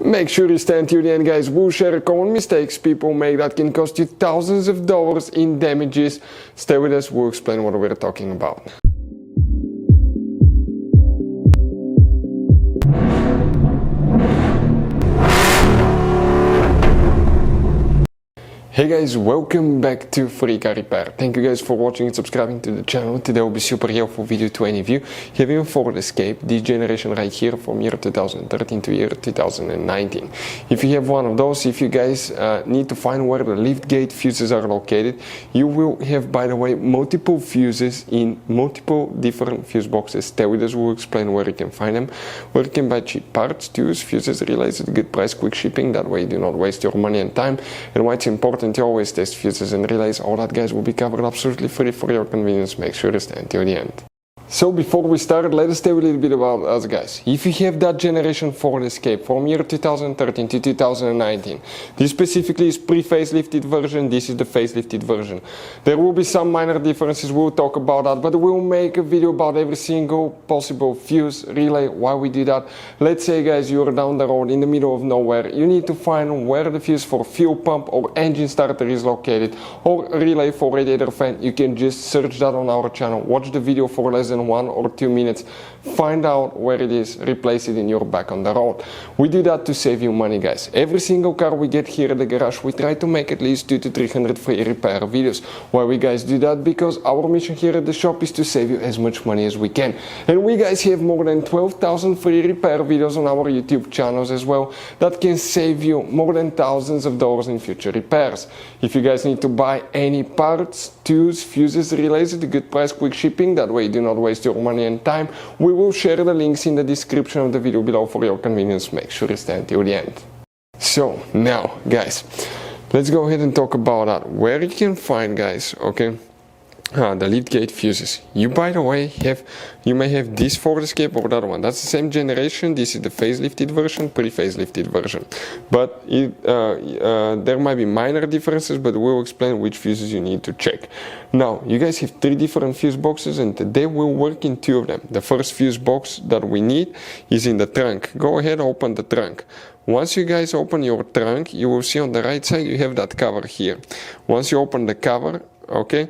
Make sure you stay until the end, guys. We'll share common mistakes people make that can cost you thousands of dollars in damages. Stay with us, we'll explain what we're talking about. Hey guys, welcome back to Free Car Repair. Thank you guys for watching and subscribing to the channel. Today will be super helpful video to any of you having a Ford Escape, this generation right here from year 2013 to year 2019. If you have one of those, if you guys need to find where the liftgate fuses are located, you will have, by the way, multiple fuses in multiple different fuse boxes. Stay with us, we'll explain where you can find them, where you can buy cheap parts, tools, fuses, relays at good price, quick shipping, that way you do not waste your money and time, and why it's important to always test fuses and relays. All that, guys, will be covered absolutely free for your convenience. Make sure to stay until the end. So before we start, let us tell you a little bit about us, guys. If you have that generation Ford Escape from year 2013 to 2019, this specifically is pre-facelifted version, this is the facelifted version. There will be some minor differences, we'll talk about that, but we'll make a video about every single possible fuse, relay, why we do that. Let's say, guys, you're down the road in the middle of nowhere, you need to find where the fuse for fuel pump or engine starter is located, or relay for radiator fan. You can just search that on our channel, watch the video for less than 1 or 2 minutes, find out where it is, replace it in your back on the road. We do that to save you money, guys. Every single car we get here at the garage, we try to make at least 200 to 300 free repair videos. Why we guys do that? Because our mission here at the shop is to save you as much money as we can. And we guys have more than 12,000 free repair videos on our YouTube channels as well that can save you more than thousands of dollars in future repairs. If you guys need to buy any parts, tools, fuses, relays at a good price, quick shipping, that way you do not waste your money and time, we will share the links in the description of the video below for your convenience. Make sure you stay until the end. So now, guys, let's go ahead and talk about that. Where you can find, guys, okay, the liftgate fuses. You, by the way, you may have this Ford Escape or that one. That's the same generation. This is the facelifted version, pre-facelifted version. But there might be minor differences, but we'll explain which fuses you need to check. Now, you guys have 3 different fuse boxes, and today we'll work in 2 of them. The first fuse box that we need is in the trunk. Go ahead, open the trunk. Once you guys open your trunk, you will see on the right side you have that cover here. Once you open the cover, okay,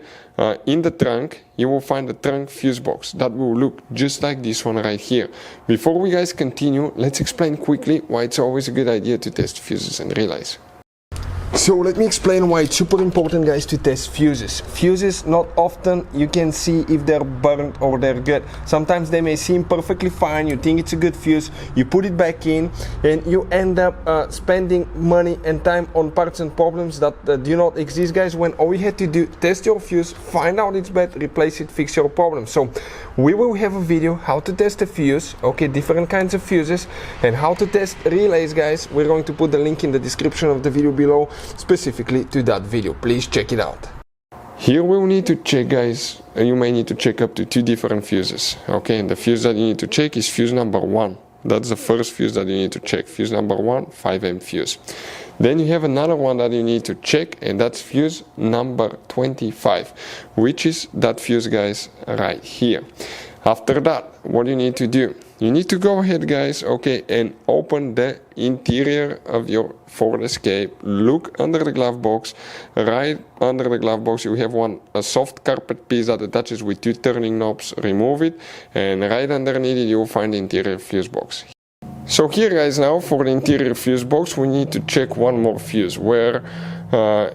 in the trunk you will find the trunk fuse box that will look just like this one right here. Before we guys continue, let's explain quickly why it's always a good idea to test fuses and relays. So let me explain why it's super important, guys, to test fuses. Fuses, not often you can see if they're burnt or they're good. Sometimes they may seem perfectly fine, you think it's a good fuse, you put it back in, and you end up spending money and time on parts and problems that do not exist, guys, when all you had to do, test your fuse, find out it's bad, replace it, fix your problem. So we will have a video how to test a fuse, okay, different kinds of fuses, and how to test relays, guys. We're going to put the link in the description of the video below, specifically to that video. Please check it out. Here we'll need to check, guys, you may need to check up to 2 different fuses, okay, and the fuse that you need to check is fuse number 1. That's the first fuse that you need to check. Fuse number 1, 5M fuse. Then you have another one that you need to check, and that's fuse number 25, which is that fuse, guys, right here. After that, what you need to do, you need to go ahead, guys, okay, and open the interior of your Ford Escape. Look under the glove box. Right under the glove box you have a soft carpet piece that attaches with 2 turning knobs. Remove it, and right underneath it you will find the interior fuse box. So here, guys, now for the interior fuse box we need to check one more fuse, where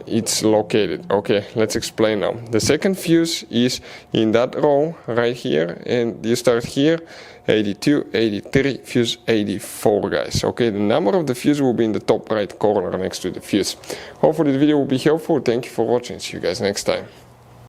it's located. Okay, let's explain now. The second fuse is in that row right here, and you start here, 82, 83, fuse 84, guys. Okay, the number of the fuse will be in the top right corner next to the fuse. Hopefully the video will be helpful. Thank you for watching. See you guys next time.